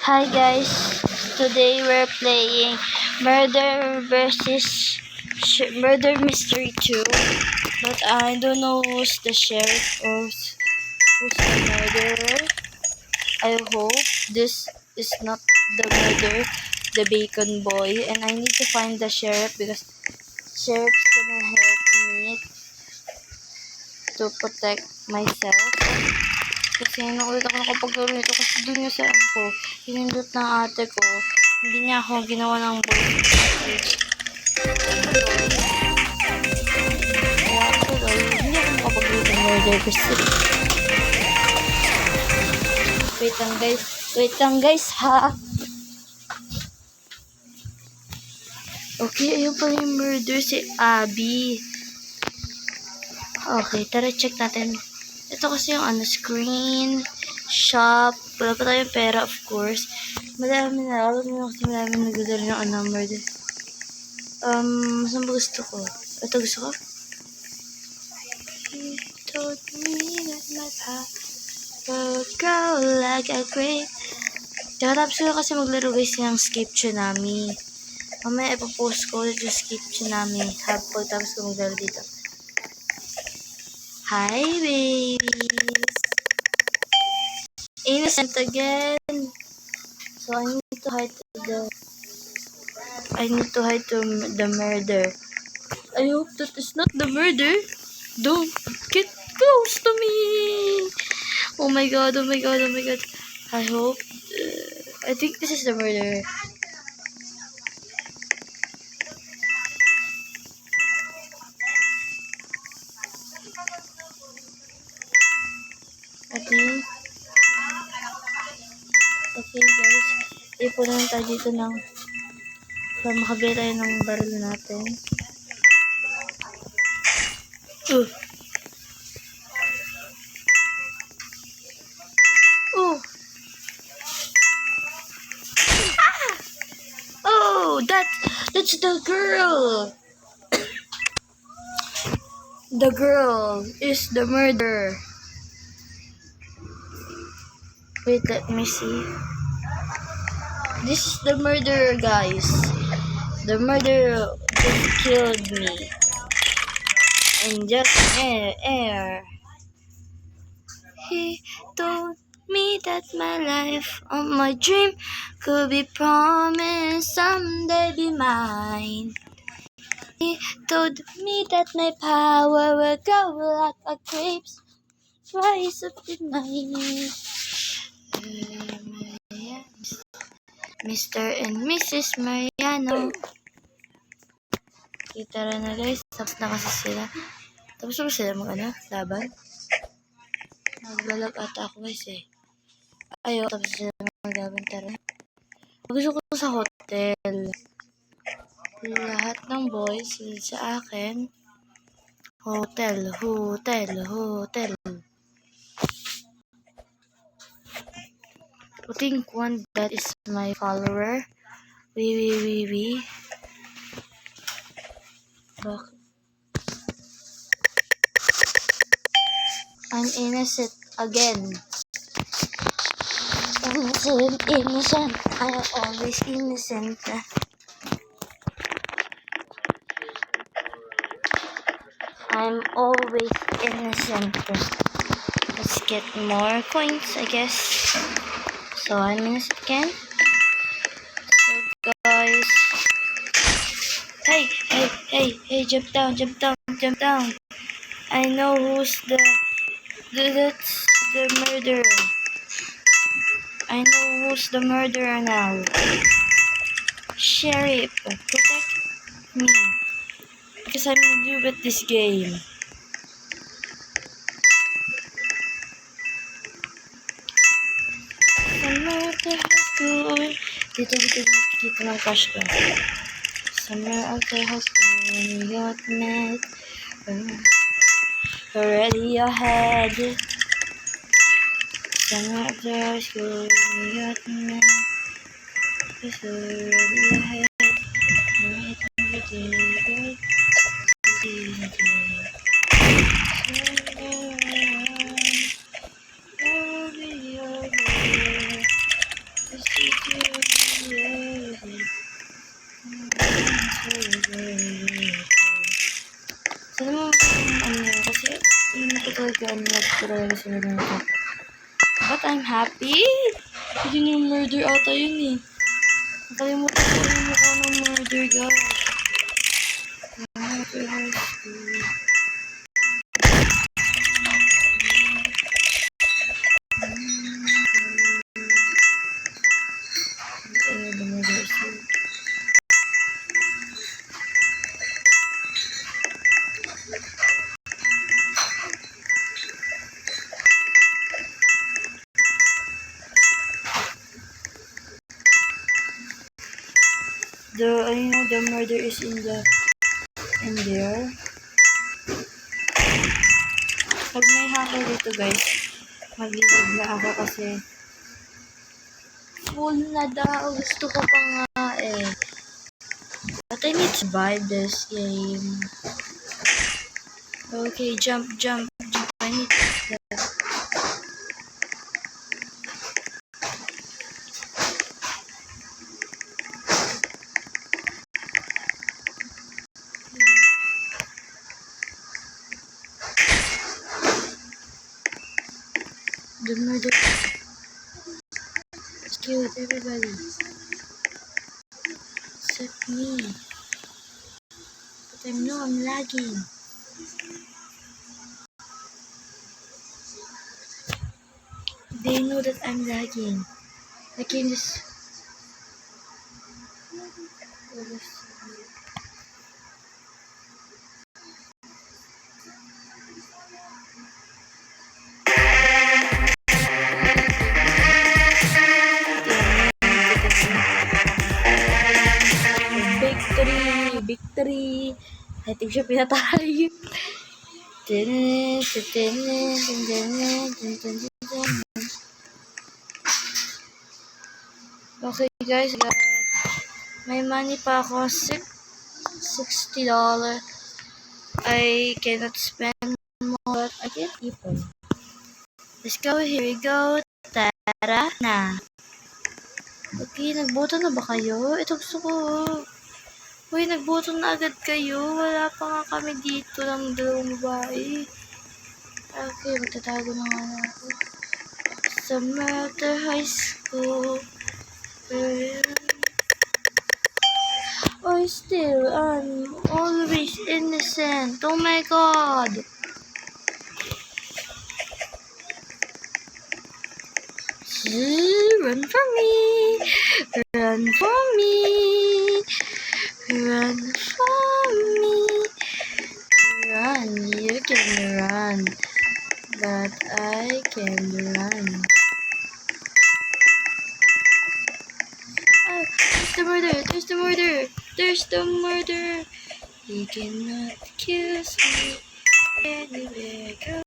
Hi guys, today we're playing Murder versus Murder Mystery 2, but I don't know who's the sheriff or who's the murderer. I hope this is not the murderer, the bacon boy, and I need to find the sheriff because sheriff's gonna help me to protect myself. Kasi nung ulit ako nakapaglaro nito kasi dun yung sa ko, hinindot ng ate ko, hindi niya ako ginawa ng voice message. Kaya tuloy, hindi ako makapaglaro ng murder kasi. Wait lang guys ha. Okay, ayun pala yung murder si Abby. Okay, tara check natin. Ito kasi yung screen, shop, wala pa tayong pera of course. Madami na, alam mo kasi madami nagdadala ng murder. Saan ba gusto ko? Ito gusto ko? He told me that my path will grow like a grape. Tapos ko kasi maglaro guys ng Escape Tsunami. Mamaya ipopost ko ulit yung Escape Tsunami. Habol tapos ko maglaro dito. Hi babies! Innocent again. So I need to hide the murder. I hope that is not the murder. Don't get close to me. Oh my god. I hope. I think this is the murderer. Okay guys, ipunan tayo dito para makabili tayo ng baril natin. Oh, that's the girl. The girl is the murderer. Wait, let me see. This is the murderer, guys. The murderer just killed me. And just air. He told me that my life or my dream could be promised someday be mine. He told me that my power will grow like a grapes rise up in mine. Mr. and Mrs. Mariano. Kita na guys. Tapos na kasi sila. Tapos na sila laban. Naglalag ata ako guys eh. Ayaw. Tapos sila maglaban tara. Gusto ko sa hotel. Lahat ng boys sa akin. Hotel. Putting one that is my follower. We. I'm innocent again. Innocent. I am always innocent. I'm always innocent. Let's get more coins, I guess. So I'm innocent again. So guys, hey, jump down. I know who's that's the murderer. I know who's the murderer now. Sheriff, protect me. Because I'm new at this game. Summer of the high school. Dito nakikita ng crush ko. Summer of the high school when we got met. Already ahead. Summer of the high school when we got met. It's already ahead. talaga sila nito. But I'm happy. Yun yung murder ata yun eh. Nakalimutan ko yung mukha ng murder, guys. The murder is here. The murder is in there. Pag may hacker dito, guys, mag-leave na ako kasi full na daw. Gusto ko pa nga eh. But I need to buy this game. Okay, jump. I need that. The murder. Let's kill it, everybody. Except me. But I know I'm lagging. They know that I'm lagging. I can just... Victory! I think siya pinatay. Okay guys, may money pa ako, $60. I cannot spend more, but I can keep it. Let's go, here we go. Tara na. Okay, nagboto na ba kayo? Ito gusto ko. Uy, nagboto na agad kayo. Wala pa nga kami dito ng dalawang babae. Okay, magtatago na nga ako. Sa Murder High School. Oh, still, I'm always innocent. Oh my god. Run for me. Run for me. Run for me. Run, you can run. But I can run. Oh, there's the murder. There's the murder. You cannot kiss me anywhere goes.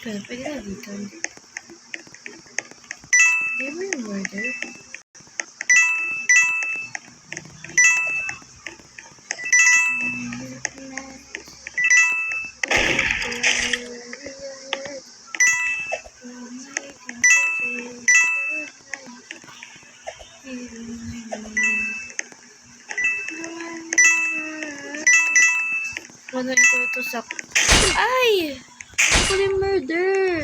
Pwede na dito. Di ba yung murder? Ano ito ito sa... Ay! Ako yung murder!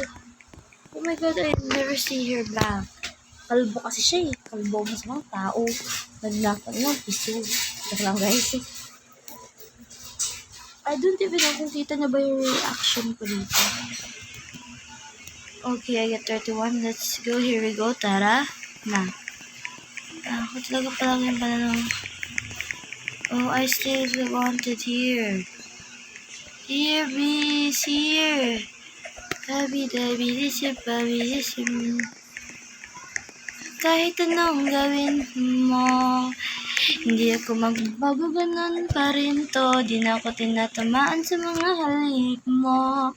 Oh my god, I never see her back. Kalbo kasi siya eh. Kalbo mas mga tao. Naglakad ng piso. Joke lang guys. I don't even know kung kita na ba yung reaction ko dito. Okay, I get 31. Let's go. Here we go. Tara. Na. Ako talaga palang yung pananong. Oh, I still wanted here. Here, please. Here. Tabi-tabi-lisip. Kahit anong gawin mo, hindi ako magbago, ganun pa rin to. Di na ako tinatamaan sa mga halik mo.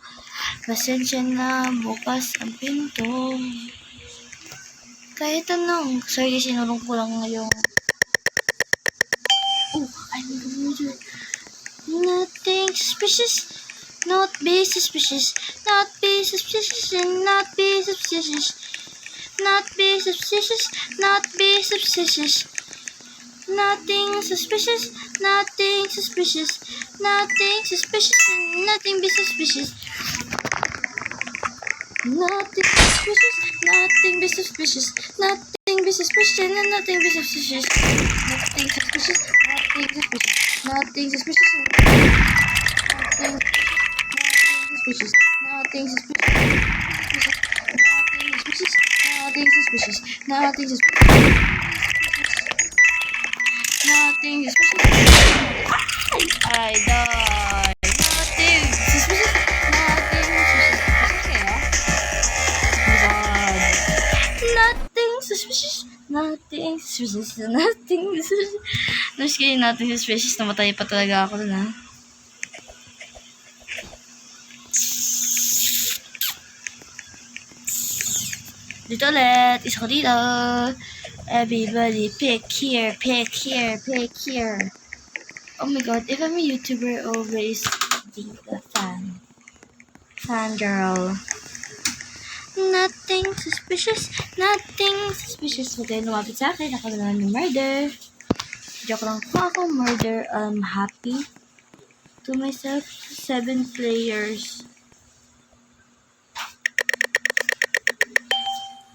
Pasensya na, bukas ang pinto. Kahit anong, sorry, sinurong ko lang ngayong. Oh, I'm the murder. Nothing suspicious. Not be suspicious. Not be suspicious. Not be suspicious. Not be suspicious. Not be suspicious. Nothing suspicious. Nothing suspicious. Nothing suspicious. Nothing be suspicious. Nothing suspicious. Nothing be suspicious. Nothing be suspicious. And nothing be suspicious. Nothing suspicious. Nothing suspicious. Nothing suspicious. Nothing suspicious. Nothing suspicious. Nothing suspicious. Nothing suspicious. Nothing suspicious. I died. Nothing suspicious. Nothing suspicious. Nothing suspicious. Nothing suspicious. No, just kidding. Nothing suspicious. Namatay pa talaga ako dun, ha. Dito ulit. Isa ko dito. Everybody pick here, pick here, pick here. Oh my god, if I'm a YouTuber, always be a fan. Fangirl. Nothing suspicious. Nothing suspicious. Huwag kayo lumapit sa akin. Ako na lang yung murder. Joke lang po ako. Murder. Happy. To myself, 7 players.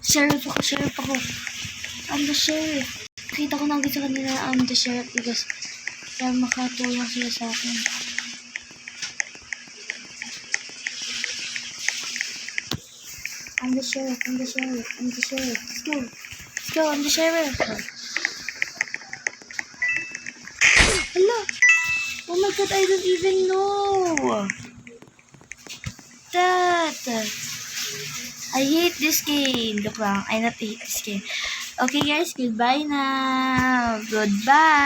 Sheriff ako. I'm the sheriff. Kita ko na agad sa kanila, I'm the sheriff because para makatulong sila sa akin. I'm the sheriff. Let's go, I'm the sheriff. Hello. Oh my god, I don't even know that. I hate this game. Look lang, I not hate this game. Okay guys, goodbye now. Goodbye.